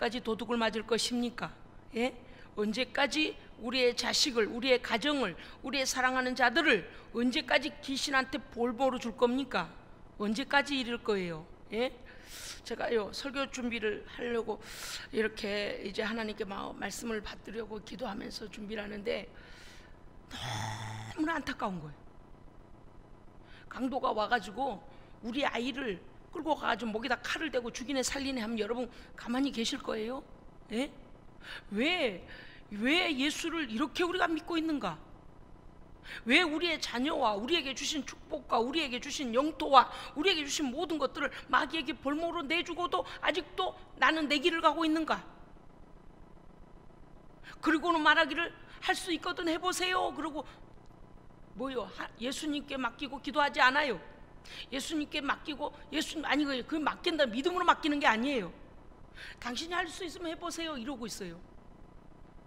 언제까지 도둑을 맞을 것입니까? 예? 언제까지 우리의 자식을, 우리의 가정을, 우리의 사랑하는 자들을 언제까지 귀신한테 볼모로 줄 겁니까? 언제까지 이럴 거예요? 예? 제가요 설교 준비를 하려고 이렇게 이제 하나님께 말씀을 받으려고 기도하면서 준비를 하는데 너무나 안타까운 거예요. 강도가 와가지고 우리 아이를 끌고 가가지고 목에다 칼을 대고 죽이네 살리네 하면 여러분 가만히 계실 거예요? 예? 왜 예수를 이렇게 우리가 믿고 있는가? 왜 우리의 자녀와 우리에게 주신 축복과 우리에게 주신 영토와 우리에게 주신 모든 것들을 마귀에게 볼모로 내주고도 아직도 나는 내 길을 가고 있는가? 그리고는 말하기를 할 수 있거든 해보세요. 그리고 뭐요? 예수님께 맡기고 기도하지 않아요. 예수님께 맡기고 아니 그 맡긴다 믿음으로 맡기는 게 아니에요. 당신이 할 수 있으면 해보세요 이러고 있어요.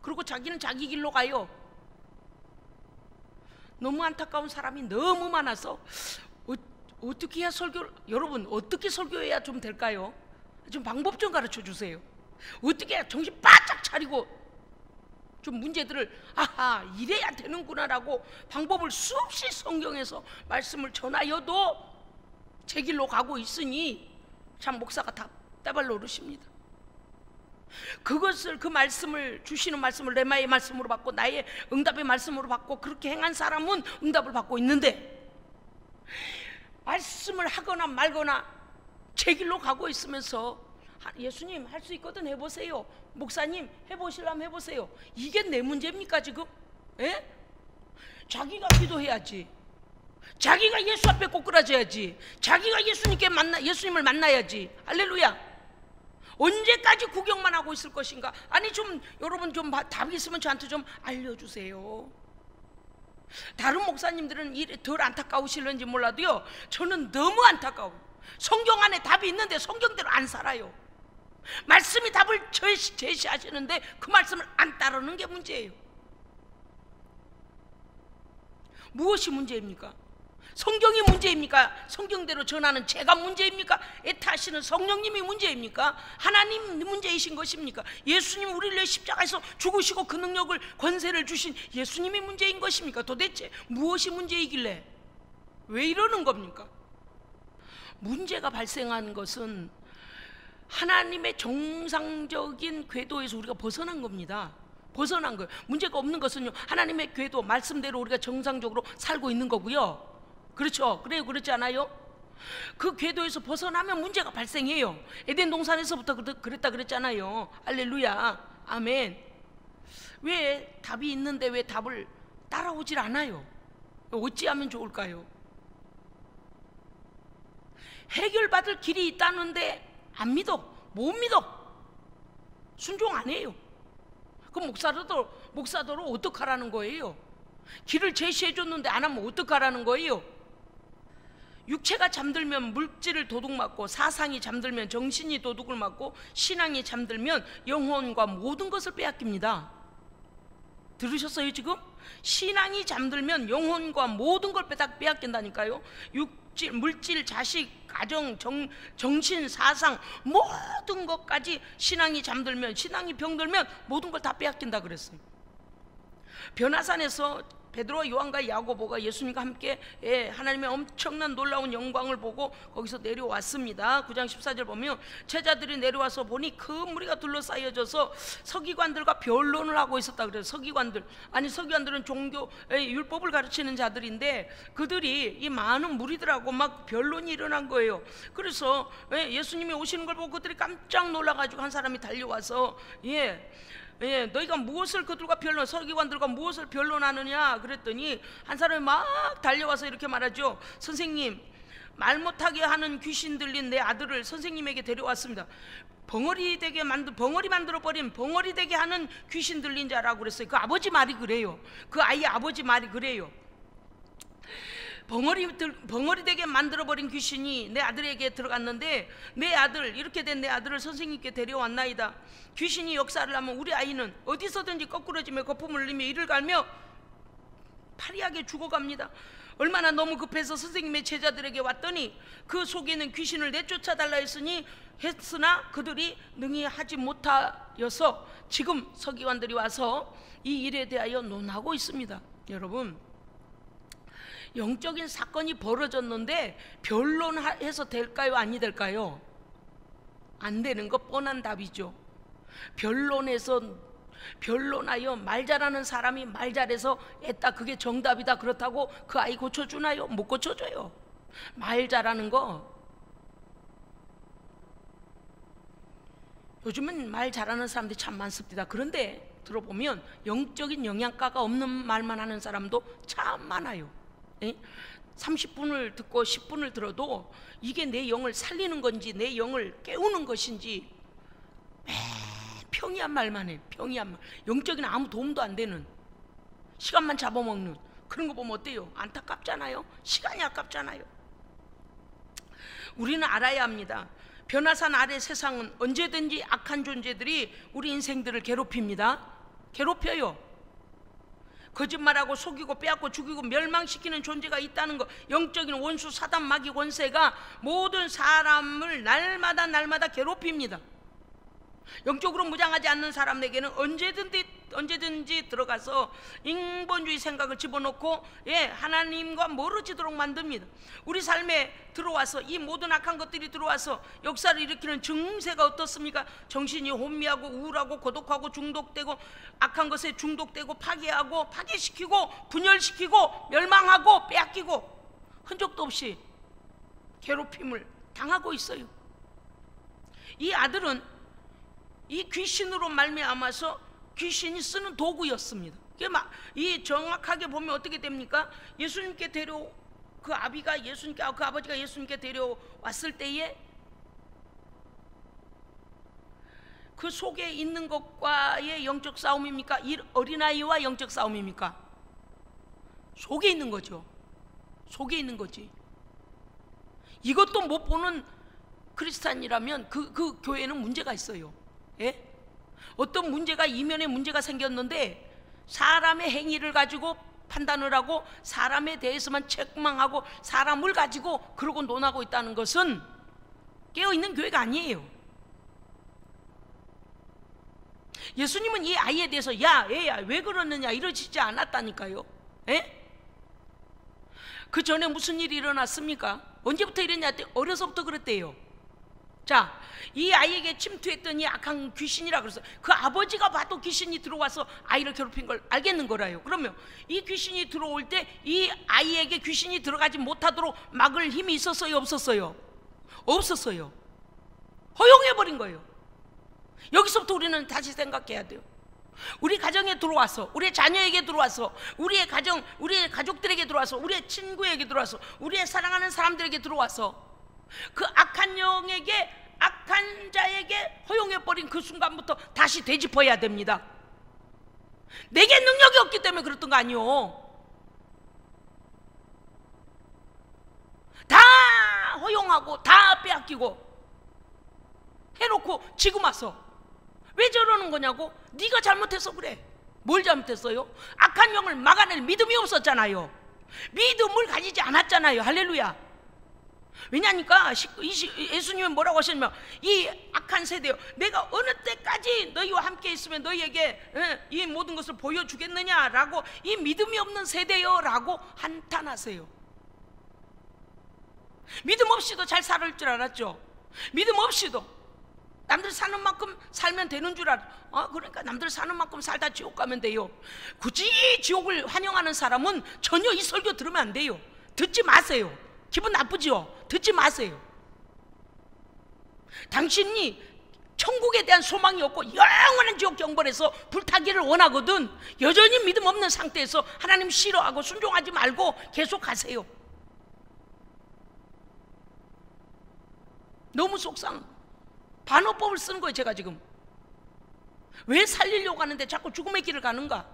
그리고 자기는 자기 길로 가요. 너무 안타까운 사람이 너무 많아서 어떻게 해야 여러분 어떻게 설교해야 좀 될까요? 좀 방법 좀 가르쳐 주세요. 어떻게 해야 정신 바짝 차리고 좀 문제들을 아하 이래야 되는구나라고 방법을 수없이 성경에서 말씀을 전하여도 제 길로 가고 있으니 참 목사가 답답할 노릇입니다. 그것을 그 말씀을 주시는 말씀을 레마의 말씀으로 받고 나의 응답의 말씀으로 받고 그렇게 행한 사람은 응답을 받고 있는데 말씀을 하거나 말거나 제 길로 가고 있으면서 예수님 할 수 있거든 해보세요, 목사님 해보시려면 해보세요, 이게 내 문제입니까 지금? 에? 자기가 기도해야지, 자기가 예수 앞에 꼬꾸라져야지, 자기가 예수님을 만나야지. 할렐루야. 언제까지 구경만 하고 있을 것인가? 아니 좀 여러분 좀 답이 있으면 저한테 좀 알려주세요. 다른 목사님들은 덜 안타까우실는지 몰라도요 저는 너무 안타까워요. 성경 안에 답이 있는데 성경대로 안 살아요. 말씀이 답을 제시하시는데 그 말씀을 안 따르는 게 문제예요. 무엇이 문제입니까? 성경이 문제입니까? 성경대로 전하는 제가 문제입니까? 애타하시는 성령님이 문제입니까? 하나님 문제이신 것입니까? 예수님 우리를 위해 십자가에서 죽으시고 그 능력을 권세를 주신 예수님이 문제인 것입니까? 도대체 무엇이 문제이길래 왜 이러는 겁니까? 문제가 발생한 것은 하나님의 정상적인 궤도에서 우리가 벗어난 겁니다. 벗어난 거예요. 문제가 없는 것은요 하나님의 궤도 말씀대로 우리가 정상적으로 살고 있는 거고요. 그렇죠? 그래요, 그렇지 않아요? 그 궤도에서 벗어나면 문제가 발생해요. 에덴 동산에서부터 그랬다 그랬잖아요. 할렐루야, 아멘. 왜 답이 있는데 왜 답을 따라오질 않아요? 어찌하면 좋을까요? 해결받을 길이 있다는데 안 믿어, 못 믿어, 순종 안 해요. 그럼 목사더러 어떡하라는 거예요? 길을 제시해 줬는데 안 하면 어떡하라는 거예요? 육체가 잠들면 물질을 도둑맞고, 사상이 잠들면 정신이 도둑을 맞고, 신앙이 잠들면 영혼과 모든 것을 빼앗깁니다. 들으셨어요 지금? 신앙이 잠들면 영혼과 모든 걸 빼앗긴다니까요. 물질, 자식, 가정, 정신, 사상 모든 것까지 신앙이 잠들면, 신앙이 병들면 모든 걸 다 빼앗긴다 그랬어요. 변화산에서 베드로와 요한과 야고보가 예수님과 함께 하나님의 엄청난 놀라운 영광을 보고 거기서 내려왔습니다. 9장 14절 보면 제자들이 내려와서 보니 큰 무리가 둘러싸여져서 서기관들과 변론을 하고 있었다 그래요. 서기관들은 종교 율법을 가르치는 자들인데 그들이 이 많은 무리들하고 막 변론이 일어난 거예요. 그래서 예수님이 오시는 걸 보고 그들이 깜짝 놀라가지고 한 사람이 달려와서 너희가 무엇을 그들과 서기관들과 무엇을 변론하느냐 그랬더니 한 사람이 막 달려와서 이렇게 말하죠. 선생님, 말 못하게 하는 귀신 들린 내 아들을 선생님에게 데려왔습니다. 벙어리 만들어버린 벙어리 되게 하는 귀신 들린 자라고 그랬어요. 그 아버지 말이 그래요. 그 아이의 아버지 말이 그래요. 벙어리 되게 만들어버린 귀신이 내 아들에게 들어갔는데 이렇게 된 내 아들을 선생님께 데려왔나이다. 귀신이 역사를 하면 우리 아이는 어디서든지 거꾸러지며 거품을 흘리며 이를 갈며 파리하게 죽어갑니다. 얼마나 너무 급해서 선생님의 제자들에게 왔더니 그 속에 있는 귀신을 내쫓아달라 했으나 그들이 능히 하지 못하여서 지금 서기관들이 와서 이 일에 대하여 논하고 있습니다. 여러분, 영적인 사건이 벌어졌는데 변론해서 될까요? 아니 될까요? 안 되는 거 뻔한 답이죠. 변론하여 말 잘하는 사람이 말 잘해서 애따 그게 정답이다 그렇다고 그 아이 고쳐주나요? 못 고쳐줘요. 말 잘하는 거, 요즘은 말 잘하는 사람들이 참 많습니다. 그런데 들어보면 영적인 영양가가 없는 말만 하는 사람도 참 많아요. 30분을 듣고 10분을 들어도 이게 내 영을 살리는 건지 내 영을 깨우는 것인지 평이한 말만 해. 평이한 말, 영적인 아무 도움도 안 되는, 시간만 잡아먹는 그런 거 보면 어때요? 안타깝잖아요. 시간이 아깝잖아요. 우리는 알아야 합니다. 변화산 아래 세상은 언제든지 악한 존재들이 우리 인생들을 괴롭힙니다. 괴롭혀요. 거짓말하고 속이고 빼앗고 죽이고 멸망시키는 존재가 있다는 것, 영적인 원수 사단 마귀 권세가 모든 사람을 날마다 괴롭힙니다. 영적으로 무장하지 않는 사람에게는 언제든지 들어가서 인본주의 생각을 집어넣고 하나님과 멀어지도록 만듭니다. 우리 삶에 들어와서 이 모든 악한 것들이 들어와서 역사를 일으키는 증세가 어떻습니까? 정신이 혼미하고 우울하고 고독하고 중독되고 악한 것에 중독되고 파괴하고 파괴시키고 분열시키고 멸망하고 빼앗기고 흔적도 없이 괴롭힘을 당하고 있어요. 이 아들은 이 귀신으로 말미암아서 귀신이 쓰는 도구였습니다. 이 정확하게 보면 어떻게 됩니까? 예수님께 그 아버지가 예수님께 데려왔을 때에 그 속에 있는 것과의 영적 싸움입니까? 이 어린아이와 영적 싸움입니까? 속에 있는 거죠. 속에 있는 거지. 이것도 못 보는 크리스찬이라면 그 교회는 문제가 있어요. 어떤 문제가, 이면에 문제가 생겼는데 사람의 행위를 가지고 판단을 하고 사람에 대해서만 책망하고 사람을 가지고 그러고 논하고 있다는 것은 깨어있는 교회가 아니에요. 예수님은 이 아이에 대해서 야 애야 왜 그러느냐 이러시지 않았다니까요. 그 전에 무슨 일이 일어났습니까? 언제부터 이랬냐 했더니 어려서부터 그랬대요. 자, 이 아이에게 침투했던 이 악한 귀신이라 그랬어요. 그 아버지가 봐도 귀신이 들어와서 아이를 괴롭힌 걸 알겠는 거라요. 그러면 이 귀신이 들어올 때 이 아이에게 귀신이 들어가지 못하도록 막을 힘이 있었어요? 없었어요? 없었어요. 허용해버린 거예요. 여기서부터 우리는 다시 생각해야 돼요. 우리 가정에 들어와서, 우리 자녀에게 들어와서, 우리의 가정, 우리의 가족들에게 들어와서, 우리의 친구에게 들어와서, 우리의 사랑하는 사람들에게 들어와서 그 악한 영에게, 악한 자에게 허용해버린 그 순간부터 다시 되짚어야 됩니다. 내게 능력이 없기 때문에 그랬던 거 아니오. 다 허용하고 다 빼앗기고 해놓고 지금 와서 왜 저러는 거냐고? 네가 잘못해서 그래. 뭘 잘못했어요? 악한 영을 막아낼 믿음이 없었잖아요. 믿음을 가지지 않았잖아요. 할렐루야. 왜냐니까 예수님은 뭐라고 하셨냐면 이 악한 세대요, 내가 어느 때까지 너희와 함께 있으면 너희에게 이 모든 것을 보여주겠느냐라고, 이 믿음이 없는 세대요 라고 한탄하세요. 믿음 없이도 잘 살 줄 알았죠. 믿음 없이도 남들 사는 만큼 살면 되는 줄 그러니까 남들 사는 만큼 살다 지옥 가면 돼요. 굳이 지옥을 환영하는 사람은 전혀 이 설교 들으면 안 돼요. 듣지 마세요. 기분 나쁘죠? 듣지 마세요. 당신이 천국에 대한 소망이 없고 영원한 지옥 경벌에서 불타기를 원하거든 여전히 믿음 없는 상태에서 하나님 싫어하고 순종하지 말고 계속 가세요. 너무 속상. 반어법을 쓰는 거예요. 제가 지금 왜 살리려고 하는데 자꾸 죽음의 길을 가는가?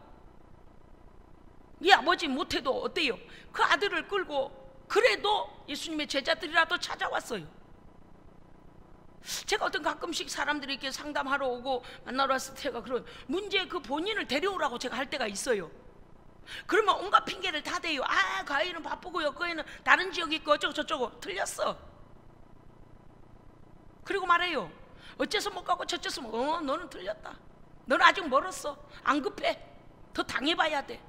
이 아버지 못해도 어때요? 그 아들을 끌고 그래도 예수님의 제자들이라도 찾아왔어요. 제가 어떤 가끔씩 사람들이 이렇게 상담하러 오고 만나러 왔을 때가 그런 문제, 그 본인을 데려오라고 제가 할 때가 있어요. 그러면 온갖 핑계를 다 대요. 아, 그 아이는 바쁘고요, 그 아이는 다른 지역이 있고 어쩌고 저쩌고. 틀렸어. 그리고 말해요. 어째서 못 가고 저째서 너는 틀렸다. 너는 아직 멀었어. 안 급해. 더 당해봐야 돼.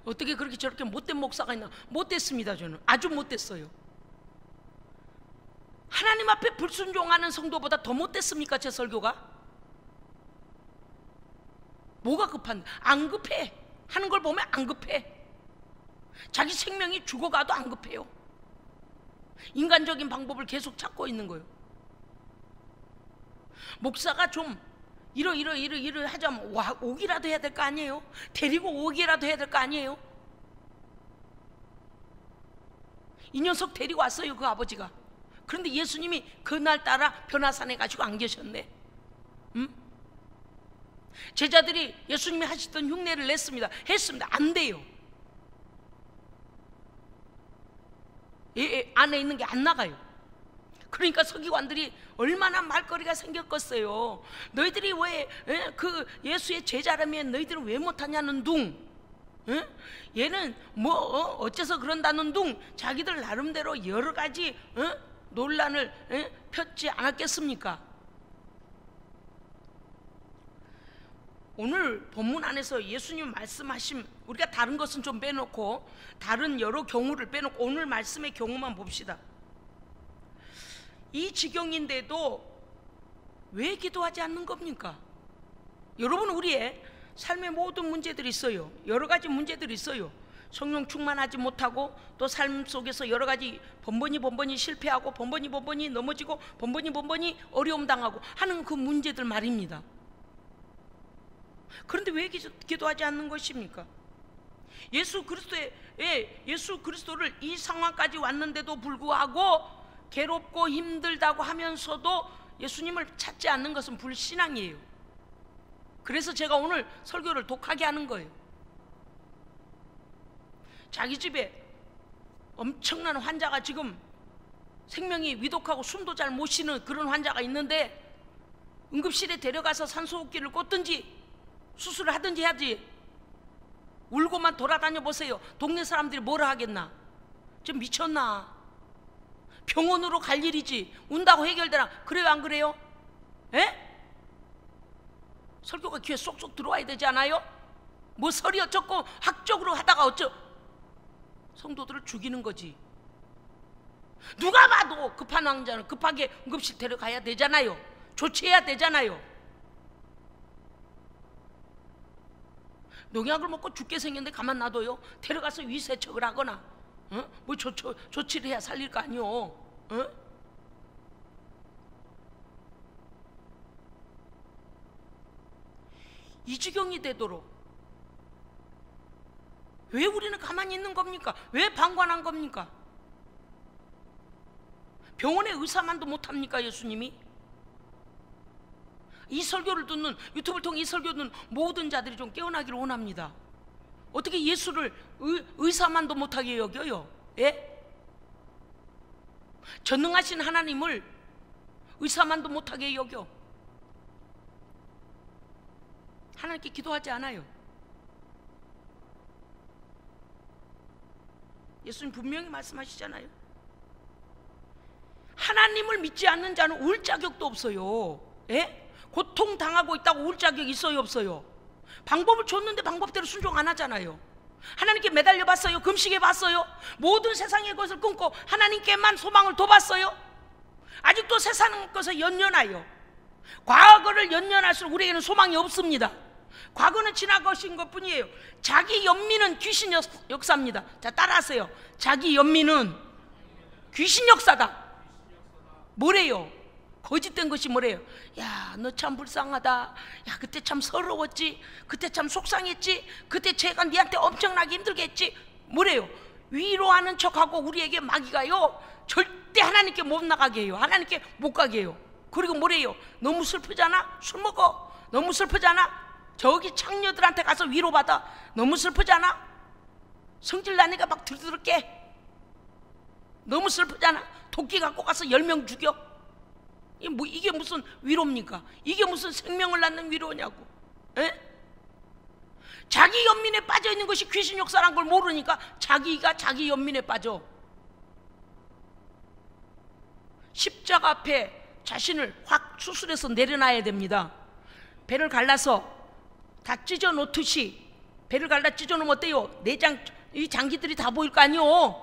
어떻게 그렇게 저렇게 못된 목사가 있나? 못됐습니다. 저는 아주 못됐어요. 하나님 앞에 불순종하는 성도보다 더 못됐습니까? 제 설교가? 뭐가 급한데? 안 급해. 하는 걸 보면 안 급해. 자기 생명이 죽어가도 안 급해요. 인간적인 방법을 계속 찾고 있는 거예요. 목사가 좀 이러 하자면 오기라도 해야 될 거 아니에요? 데리고 오기라도 해야 될 거 아니에요? 이 녀석 데리고 왔어요, 그 아버지가. 그런데 예수님이 그날따라 변화산에 가지고 안 계셨네. 제자들이 예수님이 하시던 흉내를 냈습니다. 했습니다. 안 돼요. 안에 있는 게 안 나가요. 그러니까 서기관들이 얼마나 말거리가 생겼겠어요. 너희들이 왜 그 예수의 제자라면 너희들은 왜 못하냐는 둥, 얘는 뭐 어째서 그런다는 둥, 자기들 나름대로 여러 가지 논란을 폈지 않았겠습니까? 오늘 본문 안에서 예수님 말씀하신, 우리가 다른 것은 좀 빼놓고 다른 여러 경우를 빼놓고 오늘 말씀의 경우만 봅시다. 이 지경인데도 왜 기도하지 않는 겁니까? 여러분, 우리의 삶의 모든 문제들이 있어요. 여러 가지 문제들이 있어요. 성령 충만하지 못하고 또 삶 속에서 여러 가지 번번이 실패하고 번번이 넘어지고 번번이 어려움 당하고 하는 그 문제들 말입니다. 그런데 왜 기도하지 않는 것입니까? 예수 그리스도를 이 상황까지 왔는데도 불구하고 괴롭고 힘들다고 하면서도 예수님을 찾지 않는 것은 불신앙이에요. 그래서 제가 오늘 설교를 독하게 하는 거예요. 자기 집에 엄청난 환자가 지금 생명이 위독하고 숨도 잘 못 쉬는 그런 환자가 있는데 응급실에 데려가서 산소호흡기를 꽂든지 수술을 하든지 해야지. 울고만 돌아다녀 보세요. 동네 사람들이 뭐라 하겠나? 좀 미쳤나? 병원으로 갈 일이지 운다고 해결되나? 그래요, 안 그래요? 에? 설교가 귀에 쏙쏙 들어와야 되지 않아요? 뭐 설이 어쩌고 학적으로 하다가 성도들을 죽이는 거지. 누가 봐도 급한 환자는 급하게 응급실 데려가야 되잖아요. 조치해야 되잖아요. 농약을 먹고 죽게 생겼는데 가만 놔둬요? 데려가서 위세척을 하거나 뭐 조치를 해야 살릴 거 아니요. 이 지경이 되도록 왜 우리는 가만히 있는 겁니까? 왜 방관한 겁니까? 병원의 의사만도 못합니까, 예수님이? 이 설교를 듣는, 유튜브를 통해 이 설교를 듣는 모든 자들이 좀 깨어나기를 원합니다. 어떻게 예수를 의사만도 못하게 여겨요? 예? 전능하신 하나님을 의사만도 못하게 여겨. 하나님께 기도하지 않아요. 예수님 분명히 말씀하시잖아요. 하나님을 믿지 않는 자는 울 자격도 없어요. 예? 고통당하고 있다고 울 자격이 있어요, 없어요? 방법을 줬는데 방법대로 순종 안 하잖아요. 하나님께 매달려 봤어요? 금식해 봤어요? 모든 세상의 것을 끊고 하나님께만 소망을 둬봤어요? 아직도 세상 것을 연연하여 과거를 연연할수록 우리에게는 소망이 없습니다. 과거는 지난 것인 것뿐이에요. 자기 연민은 귀신 역사입니다. 자, 따라하세요. 자기 연민은 귀신 역사다. 뭐래요? 거짓된 것이 뭐래요? 야, 너 참 불쌍하다. 야, 그때 참 서러웠지. 그때 참 속상했지. 그때 제가 니한테 엄청나게 힘들게 했지. 뭐래요? 위로하는 척하고 우리에게 마귀가요, 절대 하나님께 못 나가게 해요. 하나님께 못 가게 해요. 그리고 뭐래요? 너무 슬프잖아? 술 먹어. 너무 슬프잖아? 저기 창녀들한테 가서 위로받아. 너무 슬프잖아? 성질 나니까 막 들들 깨. 너무 슬프잖아? 도끼 갖고 가서 10명 죽여. 이게 무슨 위로입니까? 이게 무슨 생명을 낳는 위로냐고. 에? 자기 연민에 빠져 있는 것이 귀신 역사란 걸 모르니까 자기가 자기 연민에 빠져. 십자가 앞에 자신을 확 수술해서 내려놔야 됩니다. 배를 갈라서 다 찢어 놓듯이 배를 갈라 찢어 놓으면 어때요? 내장, 이 장기들이 다 보일 거 아니요.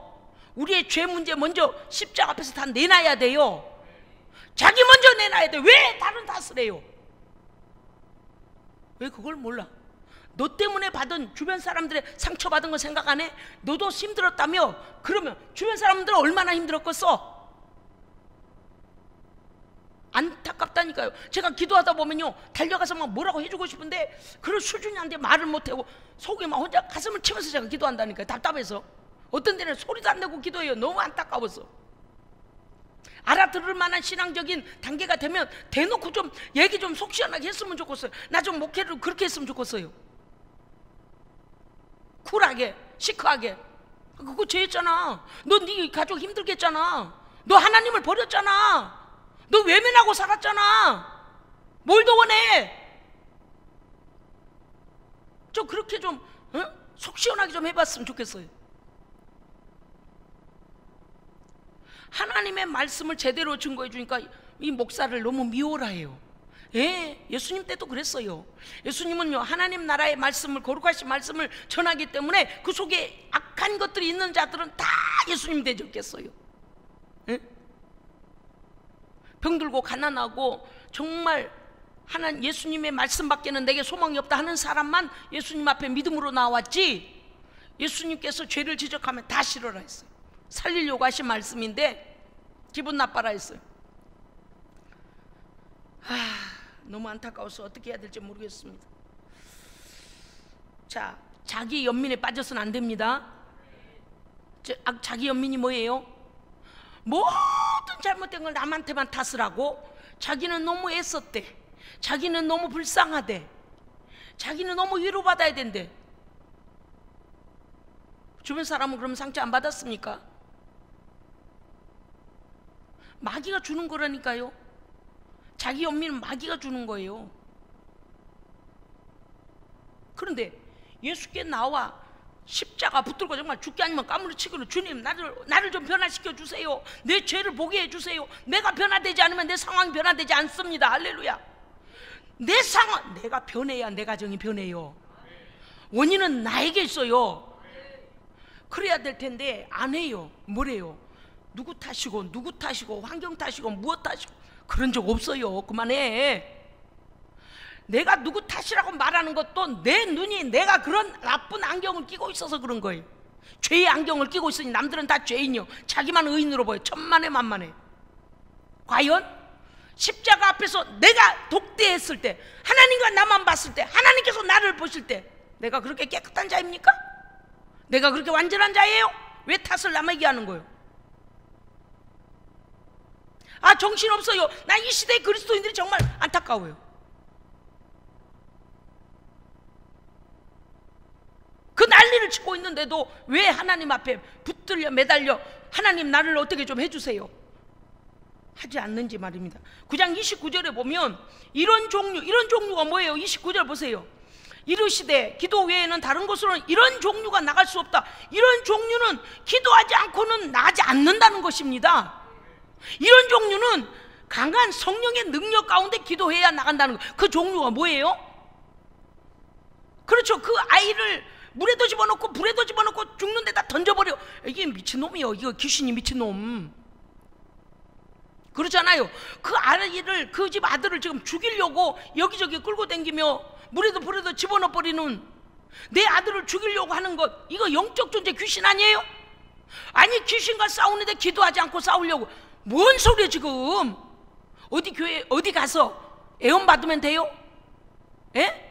우리의 죄 문제 먼저 십자가 앞에서 다 내놔야 돼요. 자기 먼저 내놔야 돼. 왜 다른 탓을 해요? 왜 그걸 몰라? 너 때문에 받은 주변 사람들의 상처받은 거 생각 안 해? 너도 힘들었다며? 그러면 주변 사람들은 얼마나 힘들었겠어? 안타깝다니까요. 제가 기도하다 보면요, 달려가서 막 뭐라고 해주고 싶은데 그럴 수준이 안 돼. 말을 못하고 속에 막 혼자 가슴을 치면서 제가 기도한다니까요. 답답해서. 어떤 데는 소리도 안 내고 기도해요. 너무 안타까워서. 알아들을 만한 신앙적인 단계가 되면 대놓고 좀 얘기 좀 속 시원하게 했으면 좋겠어요. 나 좀 목회를 그렇게 했으면 좋겠어요. 쿨하게, 시크하게. 그거 죄였잖아. 너 네 가족 힘들게 했잖아. 너 하나님을 버렸잖아. 너 외면하고 살았잖아. 뭘 더 원해? 좀 그렇게 좀 속 시원하게 좀 해봤으면 좋겠어요. 하나님의 말씀을 제대로 증거해 주니까 이 목사를 너무 미워라 해요. 예, 예수님 때도 그랬어요. 예수님은요, 하나님 나라의 말씀을, 거룩하신 말씀을 전하기 때문에 그 속에 악한 것들이 있는 자들은 다 예수님 대적했어요. 예? 병들고 가난하고 정말 하나님 예수님의 말씀밖에는 내게 소망이 없다 하는 사람만 예수님 앞에 믿음으로 나왔지, 예수님께서 죄를 지적하면 다 싫어라 했어요. 살리려고 하신 말씀인데 기분 나빠라 했어요. 너무 안타까워서 어떻게 해야 될지 모르겠습니다. 자, 자기 연민에 빠져서는 안 됩니다. 자기 연민이 뭐예요? 모든 잘못된 걸 남한테만 탓을 하고, 자기는 너무 애썼대, 자기는 너무 불쌍하대, 자기는 너무 위로받아야 된대. 주변 사람은 그럼 상처 안 받았습니까? 마귀가 주는 거라니까요. 자기 연민은 마귀가 주는 거예요. 그런데 예수께 나와 십자가 붙들고 정말 죽게 아니면 까무러치기로, 주님 나를 좀 변화시켜 주세요. 내 죄를 보게 해주세요. 내가 변화되지 않으면 내 상황이 변화되지 않습니다. 할렐루야. 내 상황, 내가 변해야 내 가정이 변해요. 원인은 나에게 있어요. 그래야 될 텐데 안 해요. 뭐래요? 누구 탓이고 환경 탓이고 무엇 탓이고 그런 적 없어요. 그만해. 내가 누구 탓이라고 말하는 것도 내 눈이, 내가 그런 나쁜 안경을 끼고 있어서 그런 거예요. 죄의 안경을 끼고 있으니 남들은 다 죄인이요, 자기만 의인으로 보여. 천만에 만만해. 과연 십자가 앞에서 내가 독대했을 때, 하나님과 나만 봤을 때, 하나님께서 나를 보실 때 내가 그렇게 깨끗한 자입니까? 내가 그렇게 완전한 자예요? 왜 탓을 남에게 하는 거예요? 정신없어요. 나 이 시대의 그리스도인들이 정말 안타까워요. 그 난리를 치고 있는데도 왜 하나님 앞에 붙들려 매달려 하나님 나를 어떻게 좀 해주세요 하지 않는지 말입니다. 9장 29절에 보면 이런 종류가 뭐예요? 29절 보세요. 이르시되 기도 외에는 다른 곳으로는 이런 종류가 나갈 수 없다. 이런 종류는 기도하지 않고는 나지 않는다는 것입니다. 이런 종류는 강한 성령의 능력 가운데 기도해야 나간다는 것. 그 종류가 뭐예요? 그렇죠. 그 아이를 물에도 집어넣고 불에도 집어넣고 죽는 데다 던져버려. 이게 미친놈이요. 이거 귀신이 미친놈. 그렇잖아요. 그 아이를, 그 집 아들을 지금 죽이려고 여기저기 끌고 다니며 물에도 불에도 집어넣어버리는 내 아들을 죽이려고 하는 것, 이거 영적 존재 귀신 아니에요? 아니, 귀신과 싸우는데 기도하지 않고 싸우려고. 뭔 소리야 지금? 어디 교회 어디 가서 애원 받으면 돼요? 예?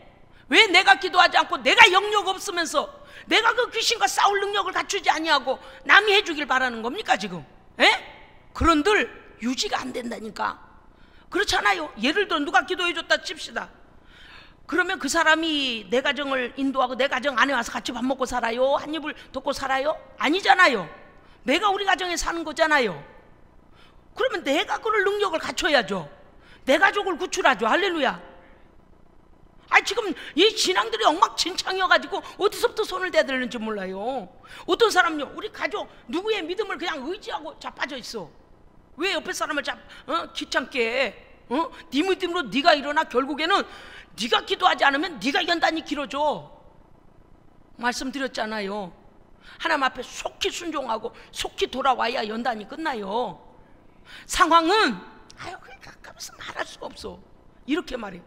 왜 내가 기도하지 않고 내가 영역 없으면서 내가 그 귀신과 싸울 능력을 갖추지 아니하고 남이 해주길 바라는 겁니까 지금? 예? 그런들 유지가 안 된다니까. 그렇잖아요. 예를 들어 누가 기도해줬다 칩시다. 그러면 그 사람이 내 가정을 인도하고 내 가정 안에 와서 같이 밥 먹고 살아요? 한 입을 돕고 살아요? 아니잖아요. 내가 우리 가정에 사는 거잖아요. 그러면 내가 그럴 능력을 갖춰야죠. 내 가족을 구출하죠. 할렐루야. 지금 이 신앙들이 엉망진창이어가지고 어디서부터 손을 대야 되는지 몰라요. 어떤 사람요, 우리 가족 누구의 믿음을 그냥 의지하고 자빠져 있어. 왜 옆에 사람을 귀찮게 해? 네 믿음으로 네가 일어나. 결국에는 네가 기도하지 않으면 네가 연단이 길어져. 말씀드렸잖아요. 하나님 앞에 속히 순종하고 속히 돌아와야 연단이 끝나요. 상황은 그러니까 가면서 말할 수가 없어. 이렇게 말해요.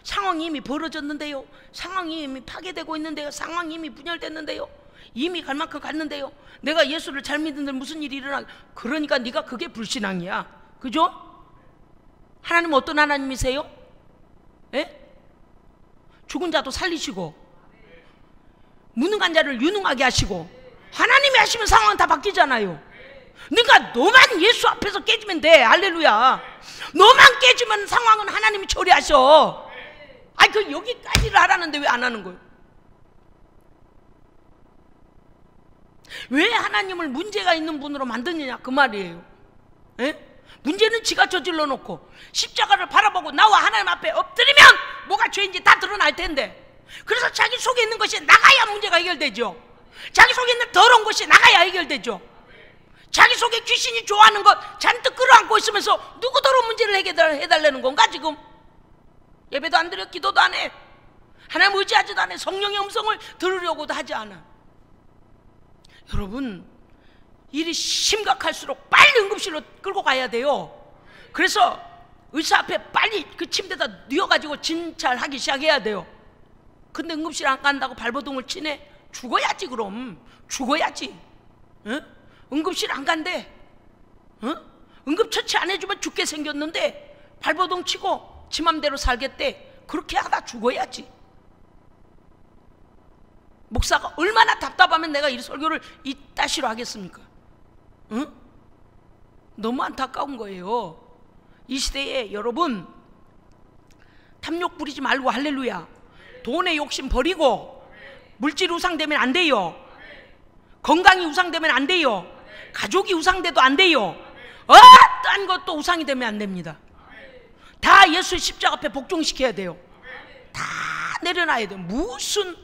상황이 이미 벌어졌는데요, 상황이 이미 파괴되고 있는데요, 상황이 이미 분열됐는데요, 이미 갈 만큼 갔는데요, 내가 예수를 잘 믿는데 무슨 일이 일어나. 그러니까 네가 그게 불신앙이야. 그죠? 하나님은 어떤 하나님이세요? 예? 죽은 자도 살리시고 무능한 자를 유능하게 하시고, 하나님이 하시면 상황은 다 바뀌잖아요. 그러니까 너만 예수 앞에서 깨지면 돼. 할렐루야. 너만 깨지면 상황은 하나님이 처리하셔. 그 여기까지를 하라는데 왜 안 하는 거예요? 왜 하나님을 문제가 있는 분으로 만드느냐 그 말이에요. 에? 문제는 지가 저질러 놓고 십자가를 바라보고 나와 하나님 앞에 엎드리면 뭐가 죄인지 다 드러날 텐데, 그래서 자기 속에 있는 것이 나가야 문제가 해결되죠. 자기 속에 있는 더러운 것이 나가야 해결되죠. 자기 속에 귀신이 좋아하는 것 잔뜩 끌어안고 있으면서 누구 더러운 문제를 해달라는 건가 지금? 예배도 안 드려, 기도도 안 해, 하나님 의지하지도 않아, 성령의 음성을 들으려고도 하지 않아. 여러분, 일이 심각할수록 빨리 응급실로 끌고 가야 돼요. 그래서 의사 앞에 빨리 그 침대에다 뉘어가지고 진찰하기 시작해야 돼요. 근데 응급실 안 간다고 발버둥을 치네? 죽어야지. 그럼 죽어야지. 응? 응급실 안 간대. 응? 응급처치 안 해주면 죽게 생겼는데 발버둥 치고 지 맘대로 살겠대. 그렇게 하다 죽어야지. 목사가 얼마나 답답하면 내가 이 설교를 이따시로 하겠습니까? 응? 너무 안타까운 거예요. 이 시대에 여러분, 탐욕 부리지 말고, 할렐루야, 돈의 욕심 버리고, 물질 우상되면 안 돼요. 건강이 우상되면 안 돼요. 가족이 우상돼도 안 돼요. 어떠한 것도 우상이 되면 안 됩니다. 다 예수의 십자가 앞에 복종시켜야 돼요. 다 내려놔야 돼요. 무슨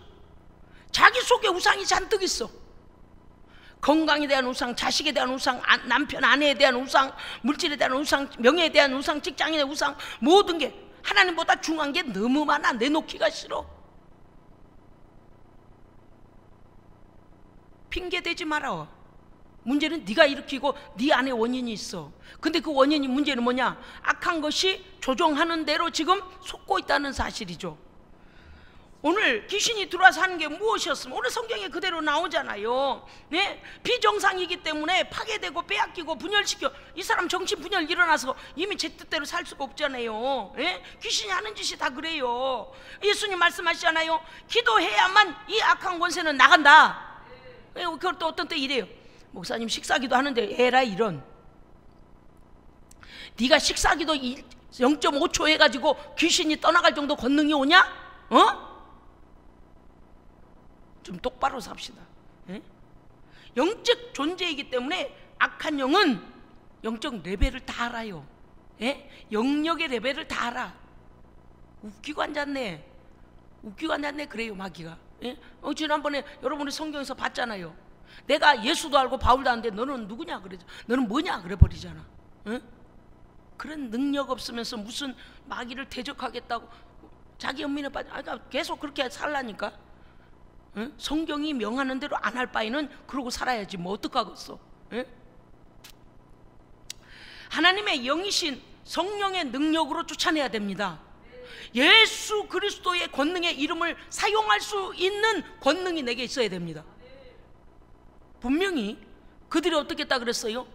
자기 속에 우상이 잔뜩 있어. 건강에 대한 우상, 자식에 대한 우상, 남편 아내에 대한 우상, 물질에 대한 우상, 명예에 대한 우상, 직장인의 우상, 모든 게 하나님보다 중요한 게 너무 많아. 내놓기가 싫어. 핑계대지 마라. 문제는 네가 일으키고 네 안에 원인이 있어. 근데 그 원인이, 문제는 뭐냐? 악한 것이 조종하는 대로 지금 속고 있다는 사실이죠. 오늘 귀신이 들어와서 하는 게 무엇이었으면 오늘 성경에 그대로 나오잖아요. 네? 비정상이기 때문에 파괴되고 빼앗기고 분열시켜. 이 사람 정신 분열 일어나서 이미 제 뜻대로 살 수가 없잖아요. 네? 귀신이 하는 짓이 다 그래요. 예수님 말씀하시잖아요. 기도해야만 이 악한 권세는 나간다. 그걸 또 어떤 때 이래요. 목사님 식사기도 하는데 에라 이런. 네가 식사기도 0.5초 해가지고 귀신이 떠나갈 정도 권능이 오냐? 좀 똑바로 삽시다. 예? 영적 존재이기 때문에 악한 영은 영적 레벨을 다 알아요. 예? 영역의 레벨을 다 알아. 웃기고 앉았네. 웃기고 앉았네. 그래요 마귀가. 예? 지난번에 여러분이 성경에서 봤잖아요. 내가 예수도 알고 바울도 아는데 너는 누구냐 그러죠. 너는 뭐냐 그래 버리잖아. 예? 그런 능력 없으면서 무슨 마귀를 대적하겠다고 자기 연민에 빠져. 계속 그렇게 살라니까. 응? 성경이 명하는 대로 안 할 바에는 그러고 살아야지 뭐 어떡하겠어. 응? 하나님의 영이신 성령의 능력으로 쫓아내야 됩니다. 예수 그리스도의 권능의 이름을 사용할 수 있는 권능이 내게 있어야 됩니다. 분명히 그들이 어떻게 했다 그랬어요?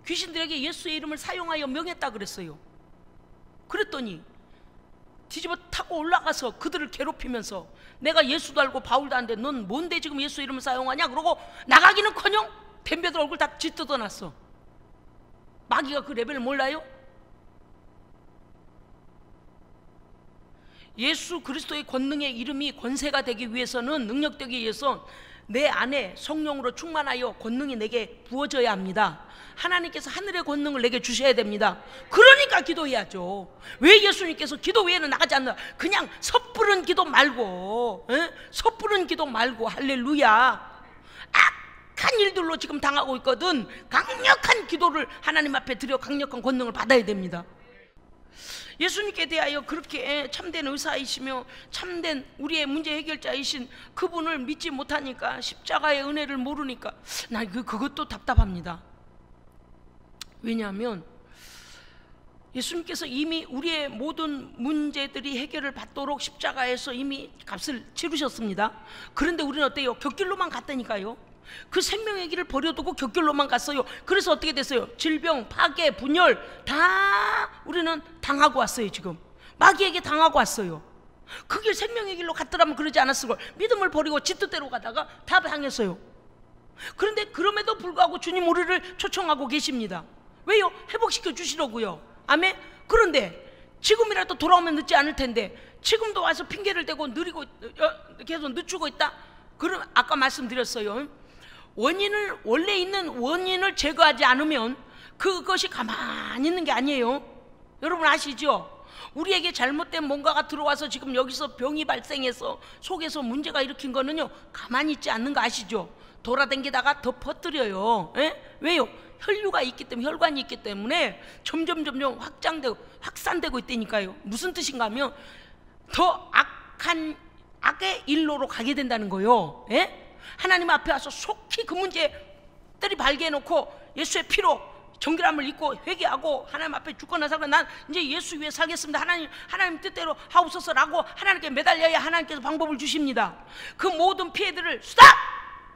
귀신들에게 예수의 이름을 사용하여 명했다 그랬어요. 그랬더니 뒤집어 타고 올라가서 그들을 괴롭히면서 내가 예수도 알고 바울도 아는데 넌 뭔데 지금 예수 이름을 사용하냐? 그러고 나가기는커녕 뱀배들 얼굴 다 짓뜯어놨어. 마귀가 그 레벨을 몰라요? 예수 그리스도의 권능의 이름이 권세가 되기 위해서는, 능력되기 위해서 내 안에 성령으로 충만하여 권능이 내게 부어져야 합니다. 하나님께서 하늘의 권능을 내게 주셔야 됩니다. 그러니까 기도해야죠. 왜 예수님께서 기도 외에는 나가지 않나? 그냥 섣부른 기도 말고, 섣부른 기도 말고, 할렐루야. 악한 일들로 지금 당하고 있거든. 강력한 기도를 하나님 앞에 드려 강력한 권능을 받아야 됩니다. 예수님께 대하여 그렇게 참된 의사이시며 참된 우리의 문제 해결자이신 그분을 믿지 못하니까, 십자가의 은혜를 모르니까 난 그것도 답답합니다. 왜냐하면 예수님께서 이미 우리의 모든 문제들이 해결을 받도록 십자가에서 이미 값을 치르셨습니다. 그런데 우리는 어때요? 곁길로만 갔다니까요. 그 생명의 길을 버려두고 곁길로만 갔어요. 그래서 어떻게 됐어요? 질병, 파괴, 분열 다 우리는 당하고 왔어요. 지금 마귀에게 당하고 왔어요. 그 길 생명의 길로 갔더라면 그러지 않았을 걸. 믿음을 버리고 지 뜻대로 가다가 다 당했어요. 그런데 그럼에도 불구하고 주님 우리를 초청하고 계십니다. 왜요? 회복시켜 주시려고요. 아멘. 그런데 지금이라도 돌아오면 늦지 않을 텐데 지금도 와서 핑계를 대고 느리고 계속 늦추고 있다? 그럼 아까 말씀드렸어요. 원래 있는 원인을 제거하지 않으면 그것이 가만히 있는 게 아니에요. 여러분 아시죠? 우리에게 잘못된 뭔가가 들어와서 지금 여기서 병이 발생해서 속에서 문제가 일으킨 거는요, 가만히 있지 않는 거 아시죠? 돌아다니다가 더 퍼뜨려요. 왜요? 혈류가 있기 때문에, 혈관이 있기 때문에 점점 확산되고 있다니까요. 무슨 뜻인가 하면 더 악의 일로로 가게 된다는 거예요. 하나님 앞에 와서 속히 그 문제들이 발견해놓고 예수의 피로 정결함을 입고 회개하고 하나님 앞에 죽거나 살거나 난 이제 예수 위에 살겠습니다. 하나님 뜻대로 하옵소서라고 하나님께 매달려야 하나님께서 방법을 주십니다. 그 모든 피해들을 스탑!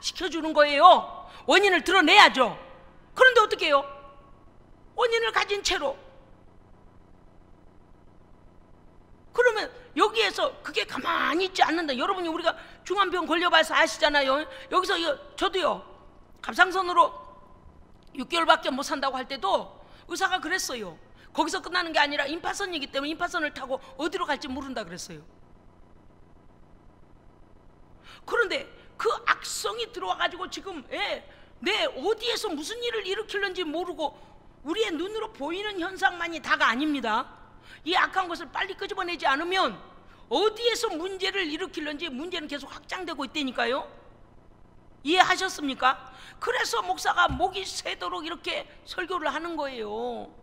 시켜주는 거예요. 원인을 드러내야죠. 그런데 어떻게 해요? 원인을 가진 채로, 그러면 여기에서 그게 가만히 있지 않는다. 여러분이 우리가 중환병 걸려봐서 아시잖아요. 여기서 저도요, 갑상선으로 6개월밖에 못 산다고 할 때도 의사가 그랬어요. 거기서 끝나는 게 아니라 임파선이기 때문에 임파선을 타고 어디로 갈지 모른다 그랬어요. 그런데 그 악성이 들어와가지고 지금 내 어디에서 무슨 일을 일으키는지 모르고 우리의 눈으로 보이는 현상만이 다가 아닙니다. 이 악한 것을 빨리 끄집어내지 않으면 어디에서 문제를 일으키는지 문제는 계속 확장되고 있다니까요. 이해하셨습니까? 그래서 목사가 목이 새도록 이렇게 설교를 하는 거예요.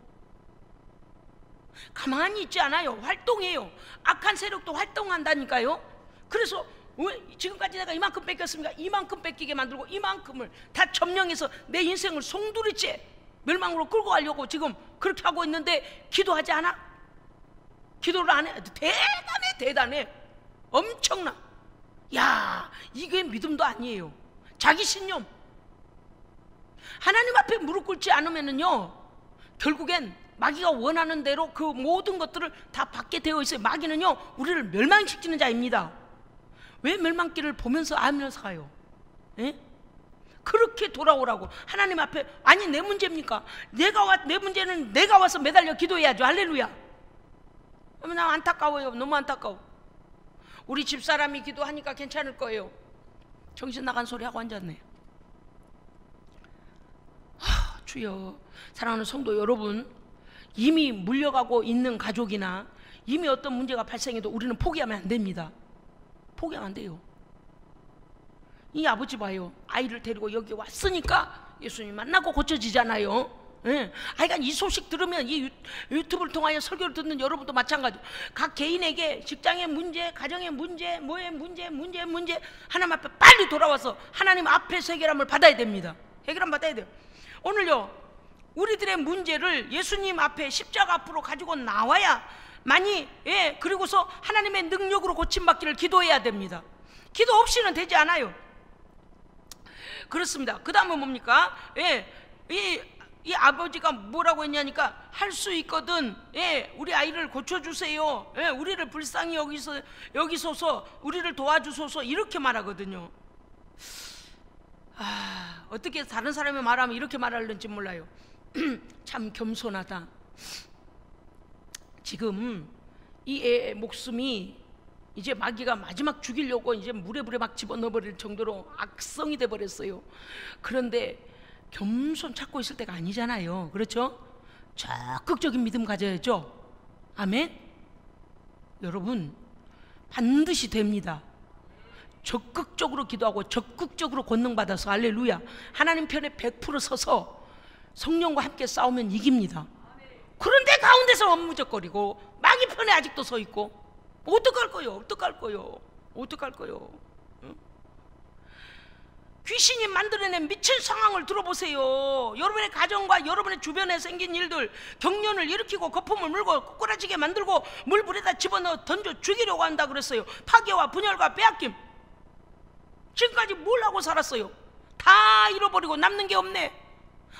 가만히 있지 않아요. 활동해요. 악한 세력도 활동한다니까요. 그래서 지금까지 내가 이만큼 뺏겼습니까? 이만큼 뺏기게 만들고 이만큼을 다 점령해서 내 인생을 송두리째 멸망으로 끌고 가려고 지금 그렇게 하고 있는데 기도하지 않아? 기도를 안 해? 대단해. 엄청나. 야, 이게 믿음도 아니에요. 자기 신념. 하나님 앞에 무릎 꿇지 않으면은요, 결국엔 마귀가 원하는 대로 그 모든 것들을 다 받게 되어 있어요. 마귀는요, 우리를 멸망시키는 자입니다. 왜 멸망길을 보면서 알면서 가요? 그렇게 돌아오라고 하나님 앞에. 아니 내 문제입니까? 내 문제는 내가 와서 매달려 기도해야죠. 할렐루야. 나 안타까워요. 너무 안타까워. 우리 집사람이 기도하니까 괜찮을 거예요. 정신 나간 소리 하고 앉았네. 주여. 사랑하는 성도 여러분, 이미 물려가고 있는 가족이나 이미 어떤 문제가 발생해도 우리는 포기하면 안 됩니다. 포기하면 안 돼요. 이 아버지 봐요. 아이를 데리고 여기 왔으니까 예수님 만나고 고쳐지잖아요. 그러니까 이 소식 들으면 이 유튜브를 통하여 설교를 듣는 여러분도 마찬가지로 각 개인에게 직장의 문제, 가정의 문제, 뭐의 문제 하나님 앞에 빨리 돌아와서 하나님 앞에서 해결함을 받아야 됩니다. 해결함 받아야 돼요. 오늘요, 우리들의 문제를 예수님 앞에 십자가 앞으로 가지고 나와야 많이, 그리고서 하나님의 능력으로 고침받기를 기도해야 됩니다. 기도 없이는 되지 않아요. 그렇습니다. 그 다음은 뭡니까? 이 아버지가 뭐라고 했냐니까, 할 수 있거든. 우리 아이를 고쳐주세요. 우리를 불쌍히 여기소서, 우리를 도와주소서, 이렇게 말하거든요. 어떻게 다른 사람이 말하면 이렇게 말하는지 몰라요. 참 겸손하다. 지금 이 애의 목숨이 이제 마귀가 마지막 죽이려고 이제 물에 막 집어넣어 버릴 정도로 악성이 돼 버렸어요. 그런데 겸손 찾고 있을 때가 아니잖아요. 그렇죠? 적극적인 믿음 가져야죠. 아멘. 여러분 반드시 됩니다. 적극적으로 기도하고 적극적으로 권능받아서 할렐루야 하나님 편에 100% 서서 성령과 함께 싸우면 이깁니다. 그런데 가운데서 엇무적거리고 마귀 편에 아직도 서 있고 어떡할 거요? 어떡할 거요? 어떡할 거요? 응? 귀신이 만들어낸 미친 상황을 들어보세요. 여러분의 가정과 여러분의 주변에 생긴 일들, 경련을 일으키고 거품을 물고 꼬꾸라지게 만들고 물불에다 집어넣어 던져 죽이려고 한다 그랬어요. 파괴와 분열과 빼앗김. 지금까지 뭘 하고 살았어요? 다 잃어버리고 남는 게 없네.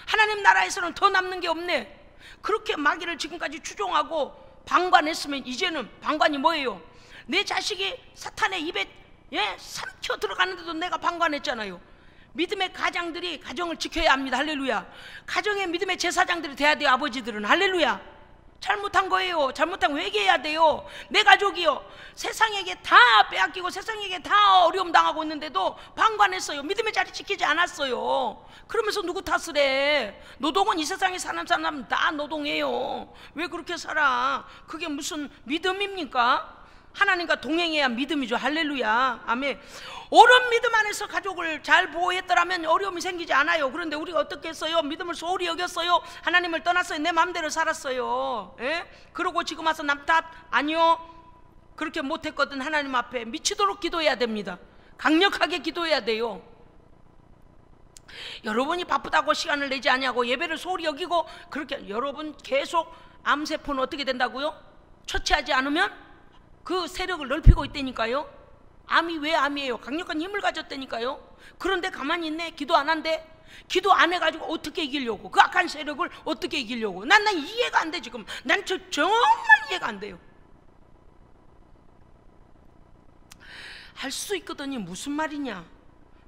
하나님 나라에서는 더 남는 게 없네. 그렇게 마귀를 지금까지 추종하고 방관했으면 이제는 방관이 뭐예요? 내 자식이 사탄의 입에 삼켜 들어가는데도 내가 방관했잖아요. 믿음의 가장들이 가정을 지켜야 합니다. 할렐루야. 가정의 믿음의 제사장들이 돼야 돼요. 아버지들은 할렐루야. 잘못한 거예요. 잘못한 회개해야 돼요. 내 가족이요 세상에게 다 빼앗기고 세상에게 다 어려움 당하고 있는데도 방관했어요. 믿음의 자리 지키지 않았어요. 그러면서 누구 탓을 해? 노동은 이 세상에 사는 사람 다 노동해요. 왜 그렇게 살아? 그게 무슨 믿음입니까? 하나님과 동행해야 믿음이죠. 할렐루야. 아멘. 옳은 믿음 안에서 가족을 잘 보호했더라면 어려움이 생기지 않아요. 그런데 우리가 어떻게 했어요? 믿음을 소홀히 여겼어요. 하나님을 떠났어요. 내 마음대로 살았어요. 예? 그러고 지금 와서 남 탓? 아니요. 그렇게 못했거든. 하나님 앞에 미치도록 기도해야 됩니다. 강력하게 기도해야 돼요. 여러분이 바쁘다고 시간을 내지 않냐고 예배를 소홀히 여기고 그렇게 여러분 계속 암세포는 어떻게 된다고요? 처치하지 않으면 그 세력을 넓히고 있다니까요. 암이 왜 암이에요? 강력한 힘을 가졌다니까요. 그런데 가만히 있네. 기도 안 한대. 기도 안 해가지고 어떻게 이기려고? 그 악한 세력을 어떻게 이기려고? 난 이해가 안 돼. 지금 난 정말 이해가 안 돼요. 할 수 있거든요. 무슨 말이냐?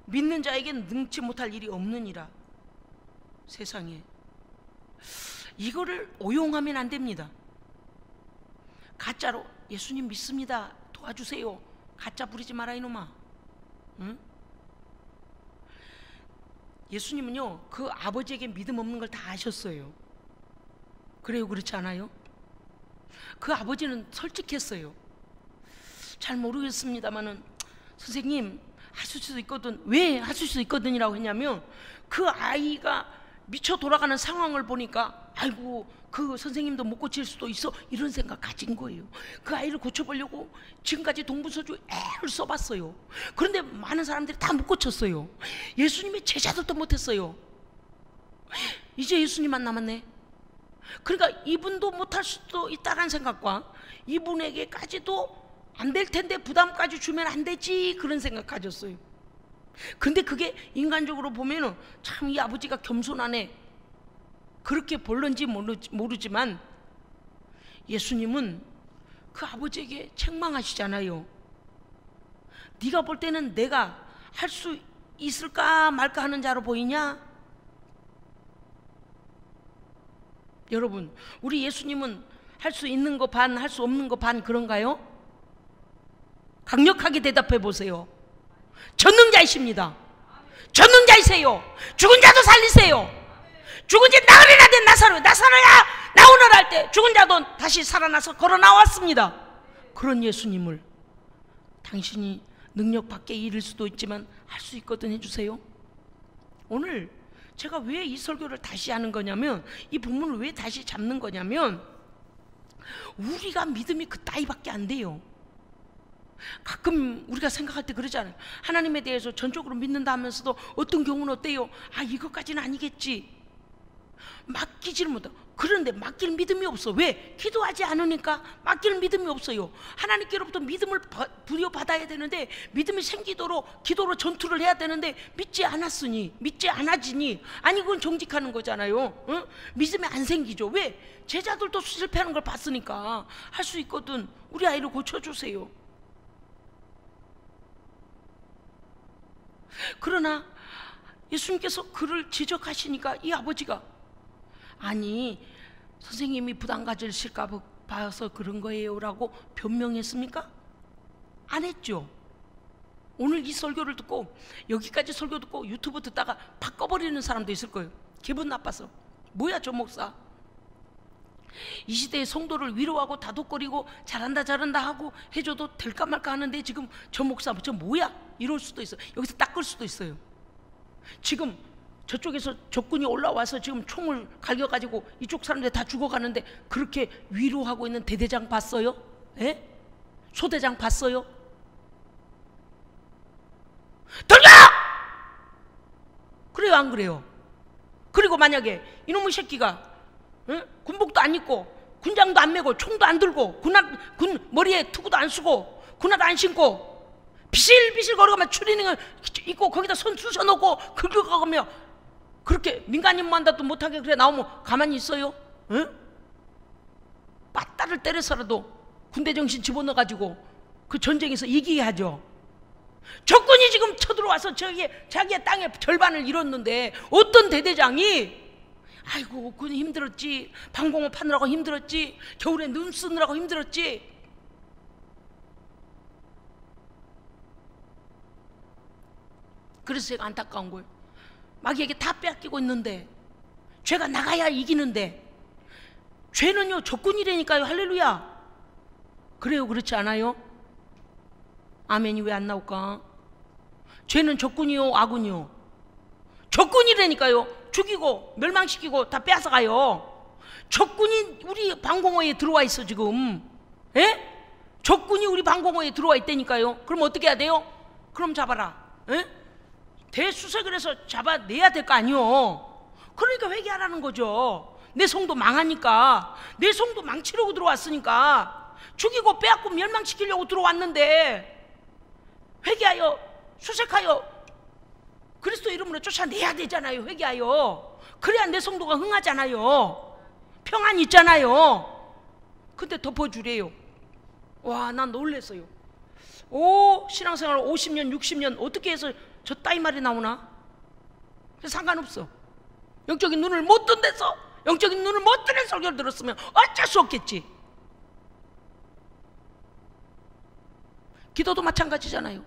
믿는 자에겐 능치 못할 일이 없느니라. 세상에 이거를 오용하면 안 됩니다. 가짜로 예수님 믿습니다 도와주세요 가짜 부리지 마라 이놈아. 응? 예수님은요 그 아버지에게 믿음 없는 걸 다 아셨어요. 그래요? 그렇지 않아요? 그 아버지는 솔직했어요. 잘 모르겠습니다만은 선생님 하실 수 있거든. 왜 하실 수 있거든이라고 했냐면 그 아이가 미쳐 돌아가는 상황을 보니까 아이고 그 선생님도 못 고칠 수도 있어 이런 생각 가진 거예요. 그 아이를 고쳐보려고 지금까지 동분서주 애를 써봤어요. 그런데 많은 사람들이 다 못 고쳤어요. 예수님의 제자들도 못했어요. 이제 예수님만 남았네. 그러니까 이분도 못할 수도 있다는 생각과 이분에게까지도 안 될 텐데 부담까지 주면 안 되지 그런 생각 가졌어요. 근데 그게 인간적으로 보면은 참 이 아버지가 겸손하네 그렇게 볼런지 모르지만 예수님은 그 아버지에게 책망하시잖아요. 네가 볼 때는 내가 할 수 있을까 말까 하는 자로 보이냐? 여러분 우리 예수님은 할 수 있는 거 반 할 수 없는 거 반 그런가요? 강력하게 대답해 보세요. 전능자이십니다. 전능자이세요. 죽은 자도 살리세요. 죽은 자 나으리라 된 나사로야 나오너라 할 때 죽은 자도 다시 살아나서 걸어 나왔습니다. 그런 예수님을 당신이 능력 밖에 이를 수도 있지만 할 수 있거든 해주세요. 오늘 제가 왜 이 설교를 다시 하는 거냐면 이 본문을 왜 다시 잡는 거냐면 우리가 믿음이 그 따위밖에 안 돼요. 가끔 우리가 생각할 때 그러잖아요. 하나님에 대해서 전적으로 믿는다 하면서도 어떤 경우는 어때요? 아 이것까지는 아니겠지 맡기지를 못해. 그런데 맡길 믿음이 없어. 왜? 기도하지 않으니까 맡길 믿음이 없어요. 하나님께로부터 믿음을 부여받아야 되는데 믿음이 생기도록 기도로 전투를 해야 되는데 믿지 않았으니 믿지 않아지니 아니 그건 정직하는 거잖아요. 응? 믿음이 안 생기죠. 왜? 제자들도 실패하는 걸 봤으니까 할 수 있거든. 우리 아이를 고쳐주세요. 그러나 예수님께서 그를 지적하시니까 이 아버지가 아니 선생님이 부담 가지실까 봐서 그런 거예요 라고 변명했습니까? 안 했죠. 오늘 이 설교를 듣고 여기까지 설교 듣고 유튜브 듣다가 바꿔버리는 사람도 있을 거예요. 기분 나빠서. 뭐야 저 목사, 이 시대의 성도를 위로하고 다독거리고 잘한다 잘한다 하고 해줘도 될까 말까 하는데 지금 저 목사 저 뭐야 이럴 수도 있어요. 여기서 닦을 수도 있어요. 지금 저쪽에서 적군이 올라와서 지금 총을 갈겨가지고 이쪽 사람들 다 죽어가는데 그렇게 위로하고 있는 대대장 봤어요? 예? 소대장 봤어요? 돌려! 그래요 안 그래요? 그리고 만약에 이놈의 새끼가 군복도 안 입고 군장도 안 메고 총도 안 들고 군 머리에 투구도 안 쓰고 군화도 안 신고 비실비실 걸어가면 추리닝을 입고 거기다 손 쑤셔놓고 긁어가며 그렇게 민간인 만다도 못하게 그래 나오면 가만히 있어요? 응? 빠따를 때려서라도 군대 정신 집어넣어가지고 그 전쟁에서 이기게 하죠. 적군이 지금 쳐들어와서 자기의 땅의 절반을 잃었는데 어떤 대대장이 아이고 군 힘들었지, 방공호 파느라고 힘들었지, 겨울에 눈 쓰느라고 힘들었지. 그래서 제가 안타까운 거예요. 마귀에게 다 빼앗기고 있는데 죄가 나가야 이기는데 죄는요 적군이라니까요. 할렐루야. 그래요 그렇지 않아요? 아멘이 왜 안 나올까? 죄는 적군이요 아군이요? 적군이라니까요. 죽이고 멸망시키고 다 빼앗아가요. 적군이 우리 방공호에 들어와 있어 지금. 에? 적군이 우리 방공호에 들어와 있다니까요. 그럼 어떻게 해야 돼요? 그럼 잡아라. 에? 대수색을 해서 잡아내야 될 거 아니요. 그러니까 회개하라는 거죠. 내 성도 망하니까, 내 성도 망치려고 들어왔으니까, 죽이고 빼앗고 멸망시키려고 들어왔는데 회개하여 수색하여 그리스도 이름으로 쫓아내야 되잖아요. 회개하여. 그래야 내 성도가 흥하잖아요. 평안이 있잖아요. 근데 덮어주래요. 와, 난 놀랬어요. 신앙생활 50년 60년 어떻게 해서 저 따위 말이 나오나? 상관없어. 영적인 눈을 못 뜬 데서, 영적인 눈을 못 뜨는 설교를 들었으면 어쩔 수 없겠지. 기도도 마찬가지잖아요.